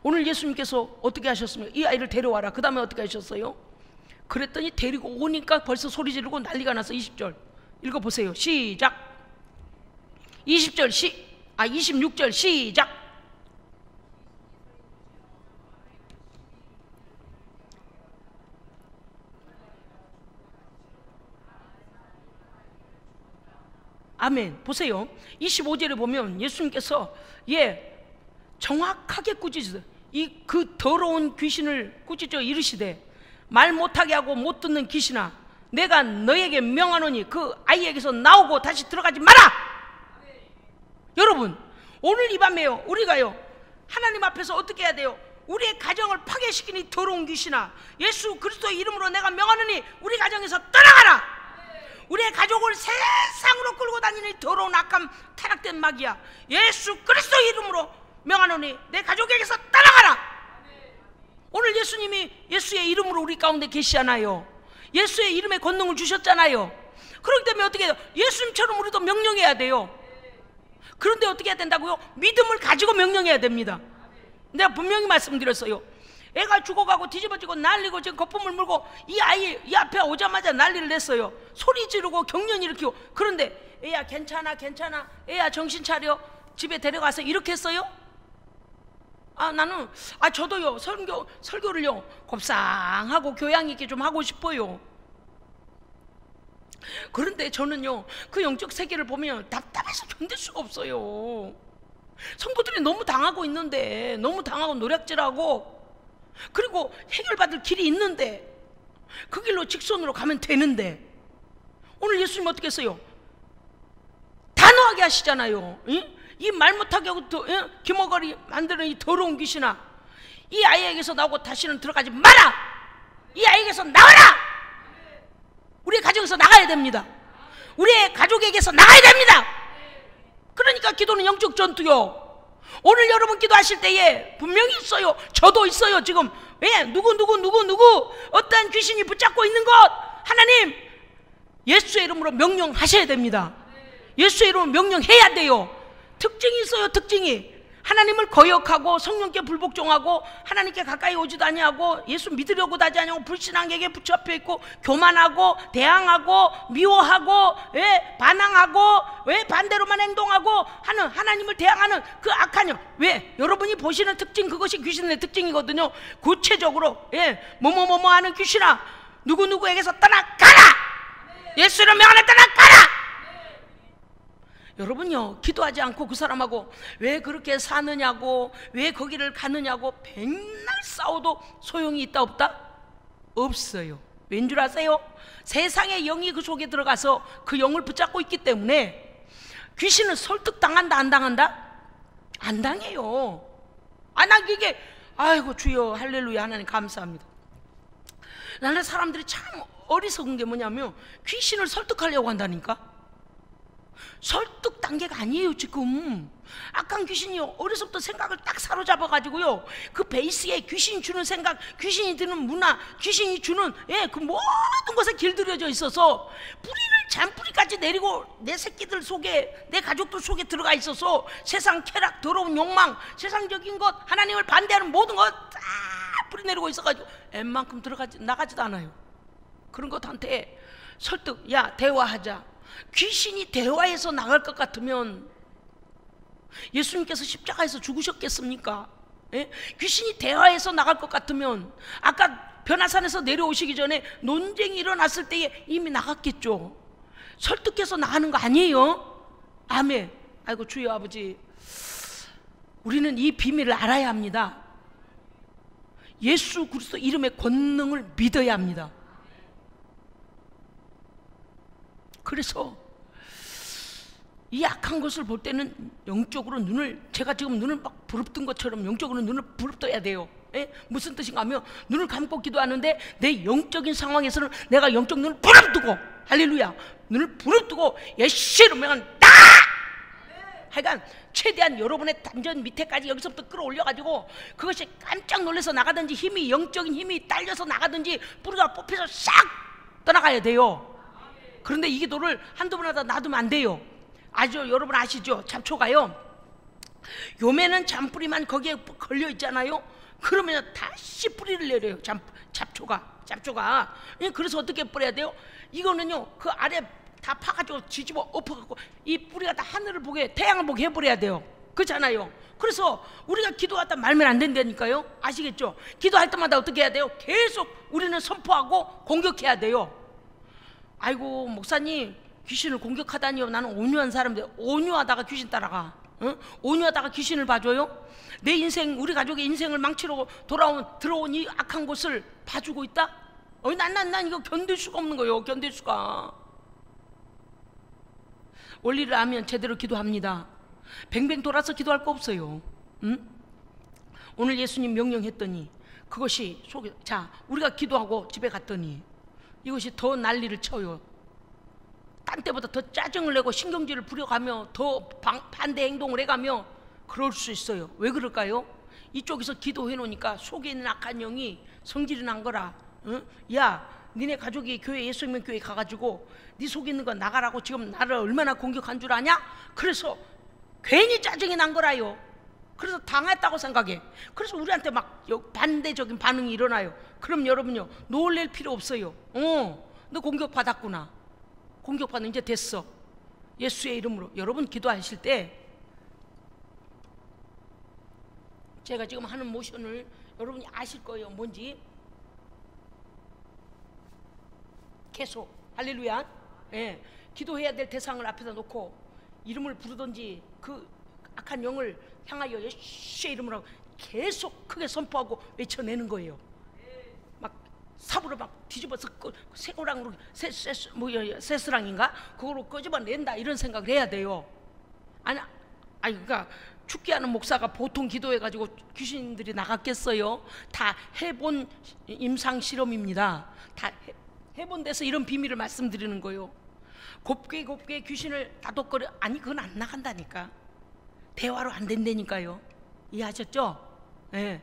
오늘 예수님께서 어떻게 하셨습니까? 이 아이를 데려와라. 그 다음에 어떻게 하셨어요? 그랬더니 데리고 오니까 벌써 소리 지르고 난리가 나서 20절 읽어보세요. 시작. 26절 시작. 아멘. 보세요. 25절에 보면 예수님께서 정확하게 꾸짖으세요. 그 더러운 귀신을 꾸짖어 이르시되 말 못하게 하고 못 듣는 귀신아, 내가 너에게 명하노니 그 아이에게서 나오고 다시 들어가지 마라. 여러분, 오늘 이 밤에요 우리가요 하나님 앞에서 어떻게 해야 돼요? 우리의 가정을 파괴시키는 이 더러운 귀신아, 예수 그리스도의 이름으로 내가 명하노니 우리 가정에서 떠나가라. 우리의 가족을 세상으로 끌고 다니는 이 더러운 악함 타락된 마귀야, 예수 그리스도의 이름으로 명하노니 내 가족에게서 떠나가라. 오늘 예수님이 예수의 이름으로 우리 가운데 계시잖아요. 예수의 이름에 권능을 주셨잖아요. 그렇기 때문에 어떻게 해요? 예수님처럼 우리도 명령해야 돼요. 그런데 어떻게 해야 된다고요? 믿음을 가지고 명령해야 됩니다. 내가 분명히 말씀드렸어요. 애가 죽어가고 뒤집어지고 난리고 지금 거품을 물고 이 아이 이 앞에 오자마자 난리를 냈어요. 소리 지르고 경련 일으키고. 그런데 애야 괜찮아 괜찮아, 애야 정신 차려, 집에 데려가서 이렇게 했어요? 나는 저도요 설교를요 곱상하고 교양 있게 좀 하고 싶어요. 그런데 저는요 그 영적 세계를 보면 답답해서 견딜 수가 없어요. 성도들이 너무 당하고 있는데, 너무 당하고 노략질하고, 그리고 해결받을 길이 있는데 그 길로 직선으로 가면 되는데, 오늘 예수님 어떻게 했어요? 단호하게 하시잖아요. 이 말 못하게 하고 기머거리 만드는 이 더러운 귀신아, 이 아이에게서 나오고 다시는 들어가지 마라. 이 아이에게서 나와라. 우리의 가정에서 나가야 됩니다. 우리의 가족에게서 나가야 됩니다. 그러니까 기도는 영적 전투요. 오늘 여러분 기도하실 때에 분명히 있어요. 저도 있어요. 지금 누구 어떠한 귀신이 붙잡고 있는 것, 하나님 예수의 이름으로 명령하셔야 됩니다. 예수의 이름으로 명령해야 돼요. 특징이 있어요. 특징이. 하나님을 거역하고 성령께 불복종하고 하나님께 가까이 오지도 아니하고 예수 믿으려고 하지 아니하고 불신앙에게 붙잡혀 있고 교만하고 대항하고 미워하고 반항하고 반대로만 행동하고 하는 하나님을 대항하는 그 악한 영. 왜? 여러분이 보시는 특징, 그것이 귀신의 특징이거든요. 구체적으로 뭐뭐뭐뭐 하는 귀신아, 누구누구에게서 떠나가라! 예수를 명하는 떠나가라! 여러분요, 기도하지 않고 그 사람하고 왜 그렇게 사느냐고, 왜 거기를 가느냐고 백날 싸워도 소용이 있다 없다? 없어요. 왠 줄 아세요? 세상의 영이 그 속에 들어가서 그 영을 붙잡고 있기 때문에 귀신은 설득당한다 안 당한다? 안 당해요. 난 이게 아이고 주여 할렐루야 하나님 감사합니다. 나는 사람들이 참 어리석은 게 뭐냐면 귀신을 설득하려고 한다니까. 설득 단계가 아니에요. 지금 악한 귀신이 어려서부터 생각을 딱 사로잡아가지고요, 그 베이스에 귀신이 주는 생각, 귀신이 드는 문화, 귀신이 주는 그 모든 것에 길들여져 있어서 뿌리를 잔뿌리까지 내리고 내 새끼들 속에, 내 가족들 속에 들어가 있어서 세상 쾌락, 더러운 욕망, 세상적인 것, 하나님을 반대하는 모든 것 다 뿌리 내리고 있어가지고 웬만큼 나가지도 않아요. 그런 것한테 설득, 야 대화하자. 귀신이 대화해서 나갈 것 같으면 예수님께서 십자가에서 죽으셨겠습니까? 귀신이 대화해서 나갈 것 같으면 아까 변화산에서 내려오시기 전에 논쟁이 일어났을 때에 이미 나갔겠죠. 설득해서 나가는 거 아니에요? 아멘. 아이고 주여 아버지, 우리는 이 비밀을 알아야 합니다. 예수 그리스도 이름의 권능을 믿어야 합니다. 그래서 이 악한 것을 볼 때는 영적으로 제가 지금 눈을 막 부릅뜬 것처럼 영적으로 눈을 부릅떠야 돼요. 무슨 뜻인가 하면 눈을 감고 기도하는데 내 영적인 상황에서는 내가 영적 눈을 부릅뜨고, 할렐루야, 눈을 부릅뜨고 예수를 명한 나! 하여간 최대한 여러분의 단전 밑에까지 여기서부터 끌어올려가지고 그것이 깜짝 놀라서 나가든지 힘이, 영적인 힘이 딸려서 나가든지 뿌리가 뽑혀서 싹 떠나가야 돼요. 그런데 이 기도를 한두 번 하다 놔두면 안 돼요. 여러분 아시죠? 잡초가요, 요매는 잔뿌리만 거기에 걸려 있잖아요. 그러면 다시 뿌리를 내려요. 잡초가. 그래서 어떻게 뿌려야 돼요? 이거는요, 그 아래 다 파가지고 뒤집어 엎어갖고 이 뿌리가 다 하늘을 보게, 태양을 보게 해버려야 돼요. 그렇잖아요. 그래서 우리가 기도하다 말면 안 된다니까요. 아시겠죠? 기도할 때마다 어떻게 해야 돼요? 계속 우리는 선포하고 공격해야 돼요. 아이고 목사님, 귀신을 공격하다니요. 나는 온유한 사람인데 온유하다가 귀신 따라가. 온유하다가 귀신을 봐줘요? 내 인생, 우리 가족의 인생을 망치러 들어온 이 악한 것을 봐주고 있다? 난 이거 견딜 수가 없는 거예요. 견딜 수가. 원리를 알면 제대로 기도합니다. 뱅뱅 돌아서 기도할 거 없어요. 오늘 예수님 명령했더니 그것이 속에, 자 우리가 기도하고 집에 갔더니 이것이 더 난리를 쳐요. 딴 때보다 더 짜증을 내고 신경질을 부려가며 더 반대 행동을 해가며 그럴 수 있어요. 왜 그럴까요? 이쪽에서 기도해 놓으니까 속에 있는 악한 영이 성질이 난 거라. 야, 니네 가족이 교회, 예수님 교회 가가지고 네 속에 있는 거 나가라고 지금 나를 얼마나 공격한 줄 아냐? 그래서 괜히 짜증이 난 거라요. 그래서 당했다고 생각해. 그래서 우리한테 막 반대적인 반응이 일어나요. 그럼 여러분요, 놀랄 필요 없어요. 너 공격받았구나. 공격받는 이제 됐어. 예수의 이름으로. 여러분 기도하실 때 제가 지금 하는 모션을 여러분이 아실 거예요. 뭔지. 계속 할렐루야. 기도해야 될 대상을 앞에다 놓고 이름을 부르든지 그 악한 영을 향하여 예수의 이름으로 계속 크게 선포하고 외쳐내는 거예요. 막 삽으로 막 뒤집어서 쇠고랑으로 쇠스랑인가? 그거로 끄집어낸다 이런 생각을 해야 돼요. 아니 그러니까 죽게 하는 목사가 보통 기도해가지고 귀신들이 나갔겠어요? 다 해본 임상 실험입니다. 다 해본 데서 이런 비밀을 말씀드리는 거예요. 곱게 귀신을 다독거려. 아니 그건 안 나간다니까. 대화로 안 된다니까요. 이해하셨죠? 예.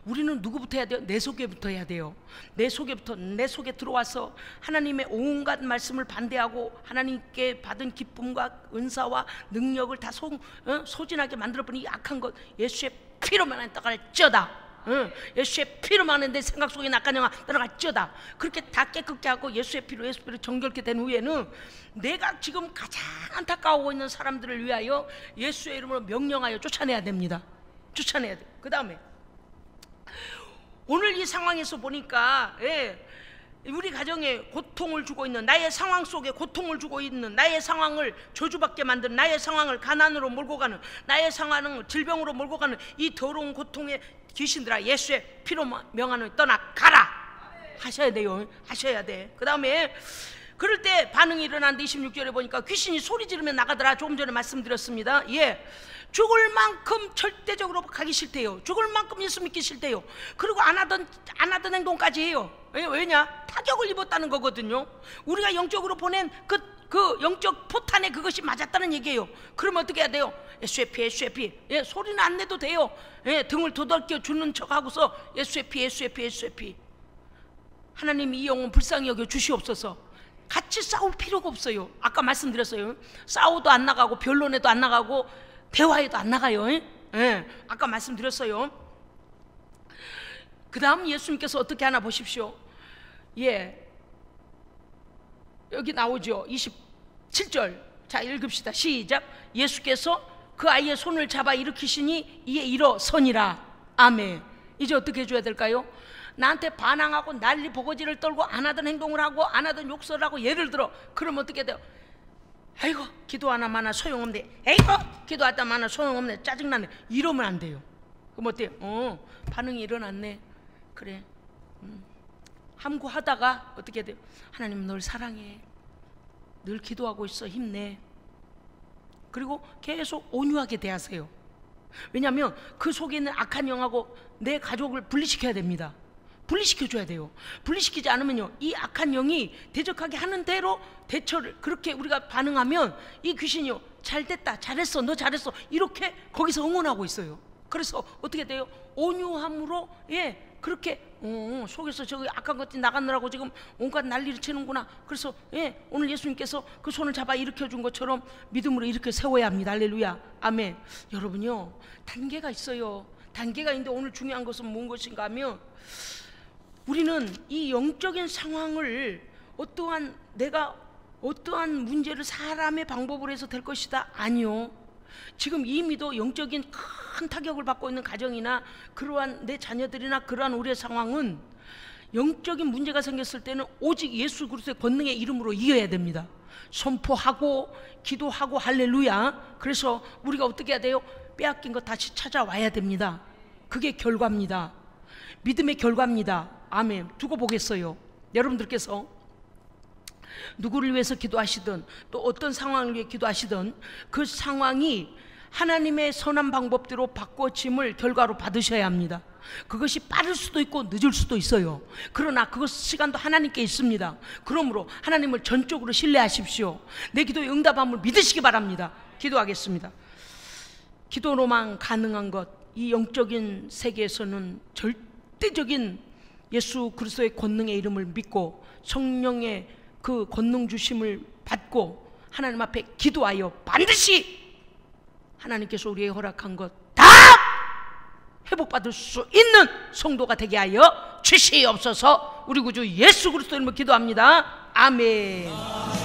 우리는 누구부터 해야 돼요? 내 속에부터 해야 돼요. 내 속에부터, 내 속에 들어와서 하나님의 온갖 말씀을 반대하고 하나님께 받은 기쁨과 은사와 능력을 다 소진하게 만들어버린 이 악한 것, 예수의 피로만 떠갈쩌다. 예수의 피로만 내 생각 속에 악한 영화 떠나갈쩌다. 그렇게 다 깨끗게 하고 예수의 피로 정결케 된 후에는 내가 지금 가장 안타까워하고 있는 사람들을 위하여 예수의 이름으로 명령하여 쫓아내야 됩니다. 쫓아내야 돼요. 그 다음에 오늘 이 상황에서 보니까 우리 가정에 고통을 주고 있는, 나의 상황 속에 고통을 주고 있는, 나의 상황을 저주받게 만드는, 나의 상황을 가난으로 몰고 가는, 나의 상황을 질병으로 몰고 가는 이 더러운 고통의 귀신들아, 예수의 피로 명하는 떠나가라 하셔야 돼요. 하셔야 돼. 그 다음에 그럴 때 반응이 일어나는데 26절에 보니까 귀신이 소리 지르며 나가더라. 조금 전에 말씀드렸습니다. 죽을 만큼 절대적으로 가기 싫대요. 죽을 만큼 예수 믿기 싫대요. 그리고 안 하던 행동까지 해요. 왜냐? 타격을 입었다는 거거든요. 우리가 영적으로 보낸 그 영적 포탄에 그것이 맞았다는 얘기예요. 그러면 어떻게 해야 돼요? 예수의 피, 예수의 피. 소리는 안 내도 돼요. 등을 도덕여 주는 척 하고서 예수의 피, 예수의 피, 예수의 피. 하나님 이 영혼 불쌍히 여겨 주시옵소서. 같이 싸울 필요가 없어요. 아까 말씀드렸어요. 싸워도 안 나가고 변론에도 안 나가고 대화에도 안 나가요. 아까 말씀드렸어요. 그 다음 예수님께서 어떻게 하나 보십시오. 여기 나오죠. 27절. 자, 읽읍시다. 시작. 예수께서 그 아이의 손을 잡아 일으키시니 이에 일어서니라. 아멘. 이제 어떻게 해줘야 될까요? 나한테 반항하고 난리 보고지를 떨고 안 하던 행동을 하고 안 하던 욕설을 하고 예를 들어 그러면 어떻게 돼요? 아이고 기도 하나 마나 소용없네. 에이고 기도하다 마나 소용없네. 짜증나네. 이러면 안 돼요. 그럼 어때요? 반응이 일어났네. 그래. 함구하다가 어떻게 돼요? 하나님 널 사랑해. 늘 기도하고 있어. 힘내. 그리고 계속 온유하게 대하세요. 왜냐하면 그 속에 있는 악한 영하고 내 가족을 분리시켜야 됩니다. 분리시켜줘야 돼요. 분리시키지 않으면요, 이 악한 영이 대적하게 하는 대로 대처를 그렇게 우리가 반응하면 이 귀신이요, 잘됐다, 잘했어, 너 잘했어, 이렇게 거기서 응원하고 있어요. 그래서 어떻게 돼요? 온유함으로 그렇게 속에서 저기 악한 것들이 나가느라고 지금 온갖 난리를 치는구나. 그래서 오늘 예수님께서 그 손을 잡아 일으켜준 것처럼 믿음으로 이렇게 세워야 합니다. 할렐루야. 아멘. 여러분요, 단계가 있어요. 단계가 있는데 오늘 중요한 것은 무슨 것인가 하면 우리는 이 영적인 상황을 내가 어떠한 문제를 사람의 방법으로 해서 될 것이다. 아니요. 지금 이미도 영적인 큰 타격을 받고 있는 가정이나 그러한 내 자녀들이나 그러한 우리의 상황은 영적인 문제가 생겼을 때는 오직 예수 그리스도의 권능의 이름으로 이겨야 됩니다. 선포하고 기도하고 할렐루야. 그래서 우리가 어떻게 해야 돼요? 빼앗긴 거 다시 찾아와야 됩니다. 그게 결과입니다. 믿음의 결과입니다. 아멘. 두고 보겠어요. 여러분들께서 누구를 위해서 기도하시든 또 어떤 상황을 위해 기도하시든 그 상황이 하나님의 선한 방법대로 바꿔짐을 결과로 받으셔야 합니다. 그것이 빠를 수도 있고 늦을 수도 있어요. 그러나 그것 시간도 하나님께 있습니다. 그러므로 하나님을 전적으로 신뢰하십시오. 내 기도의 응답함을 믿으시기 바랍니다. 기도하겠습니다. 기도로만 가능한 것, 이 영적인 세계에서는 절대적인 예수 그리스도의 권능의 이름을 믿고 성령의 그 권능 주심을 받고 하나님 앞에 기도하여 반드시 하나님께서 우리에게 허락한 것 다 회복받을 수 있는 성도가 되게 하여 주시옵소서. 우리 구주 예수 그리스도 이름으로 기도합니다. 아멘.